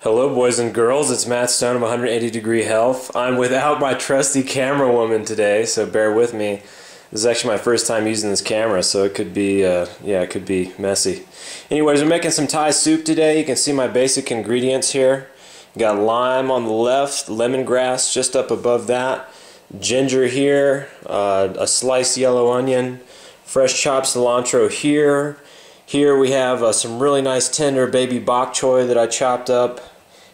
Hello boys and girls, it's Matt Stone of 180 Degree Health. I'm without my trusty camera woman today, so bear with me. This is actually my first time using this camera, so it could be, it could be messy. Anyways, we're making some Thai soup today. You can see my basic ingredients here. You got lime on the left, lemongrass just up above that, ginger here, a sliced yellow onion, fresh chopped cilantro here. Here we have some really nice tender baby bok choy that I chopped up.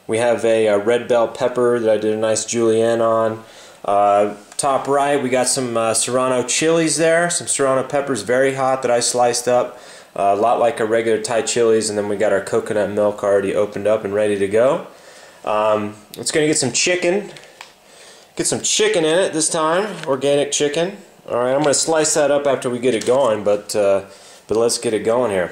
We have a red bell pepper that I did a nice julienne on. Top right we got some serrano chilies there, some serrano peppers very hot that I sliced up. A lot like a regular Thai chilies, and then we got our coconut milk already opened up and ready to go. Let's go get some chicken. Get some chicken in it this time, organic chicken. Alright, I'm going to slice that up after we get it going, but let's get it going here.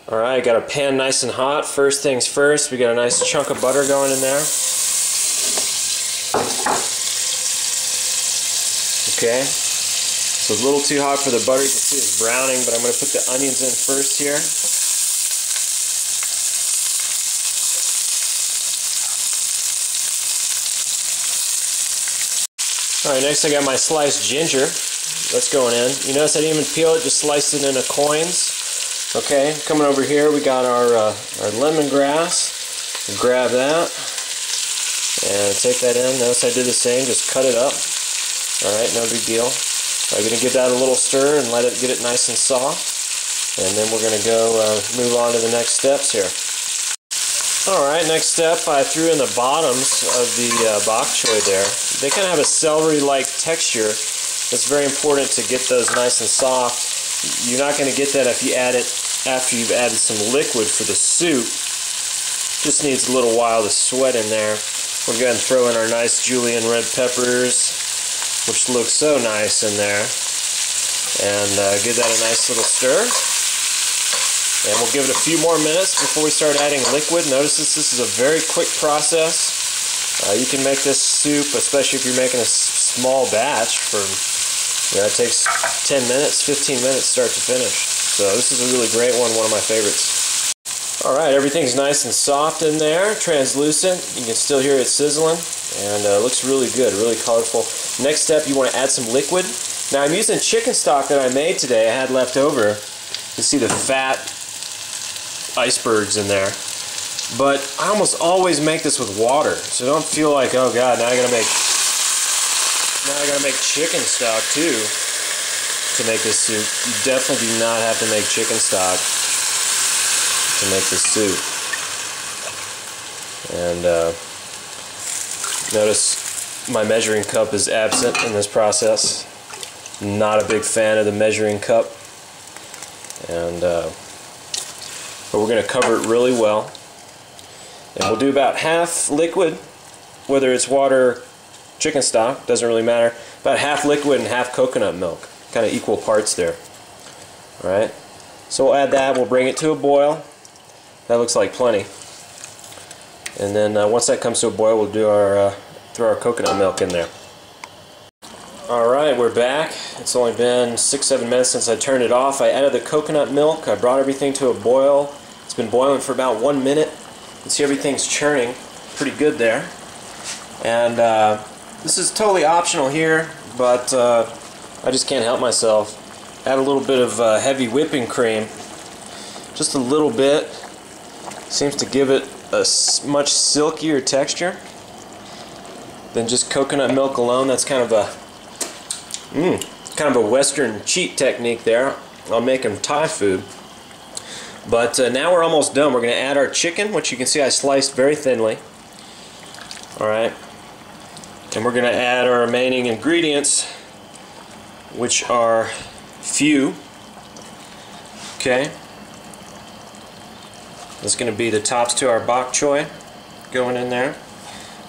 Alright, got our pan nice and hot. First things first, we got a nice chunk of butter going in there. Okay, so it's a little too hot for the butter. You can see it's browning, but I'm going to put the onions in first here. Alright, next I got my sliced ginger. That's going in. You notice I didn't even peel it, just sliced it into coins. Okay, coming over here we got our lemongrass. We'll grab that and take that in. Notice I did the same, just cut it up. Alright, no big deal. I'm going to give that a little stir and let it get it nice and soft. And then we're going to go move on to the next steps here. Alright, next step, I threw in the bottoms of the bok choy there. They kind of have a celery-like texture. It's very important to get those nice and soft. You're not going to get that if you add it after you've added some liquid for the soup. Just needs a little while to sweat in there. We're going to throw in our nice julienne red peppers, which look so nice in there. And give that a nice little stir. And we'll give it a few more minutes before we start adding liquid. Notice this is a very quick process. You can make this soup, especially if you're making a small batch, for it takes 10 minutes, 15 minutes start to finish. So this is a really great one of my favorites. Alright, everything's nice and soft in there, translucent. You can still hear it sizzling, and it looks really good, really colorful. Next step, you want to add some liquid. Now I'm using chicken stock that I made today, I had left over. You can see the fat icebergs in there. But I almost always make this with water, so don't feel like, oh god, now I gotta make chicken stock too to make this soup. You definitely do not have to make chicken stock to make this soup. And notice my measuring cup is absent in this process. Not a big fan of the measuring cup. And but we're going to cover it really well. And we'll do about half liquid, whether it's water or chicken stock, doesn't really matter. About half liquid and half coconut milk, kind of equal parts there. Alright, so we'll add that, we'll bring it to a boil. That looks like plenty. And then once that comes to a boil, we'll do throw our coconut milk in there. Alright, we're back. It's only been 6-7 minutes since I turned it off. I added the coconut milk, I brought everything to a boil. It's been boiling for about 1 minute. You can see everything's churning pretty good there. And this is totally optional here, but I just can't help myself. Add a little bit of heavy whipping cream, just a little bit. Seems to give it a much silkier texture than just coconut milk alone. That's kind of a Western cheat technique there on making Thai food. But now we're almost done. We're going to add our chicken, which you can see I sliced very thinly. Alright. And we're going to add our remaining ingredients, which are few. Okay. That's going to be the tops to our bok choy going in there.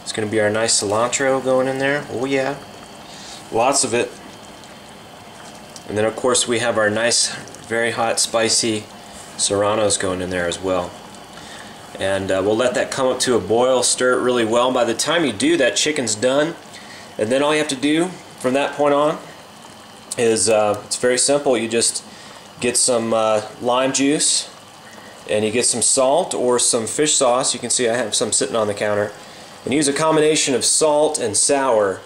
It's going to be our nice cilantro going in there. Oh yeah. Lots of it. And then of course we have our nice, very hot, spicy serranos going in there as well. And we'll let that come up to a boil, stir it really well. By the time you do, that chicken's done. And then all you have to do from that point on is, it's very simple. You just get some lime juice, and you get some salt or some fish sauce. You can see I have some sitting on the counter. And use a combination of salt and sour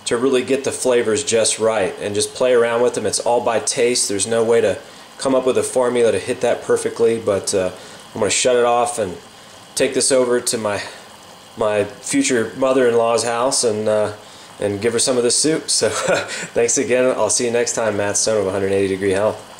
to really get the flavors just right, and just play around with them. It's all by taste. There's no way to come up with a formula to hit that perfectly, but I'm going to shut it off and take this over to my future mother-in-law's house and give her some of this soup. So thanks again. I'll see you next time. Matt Stone of 180 Degree Health.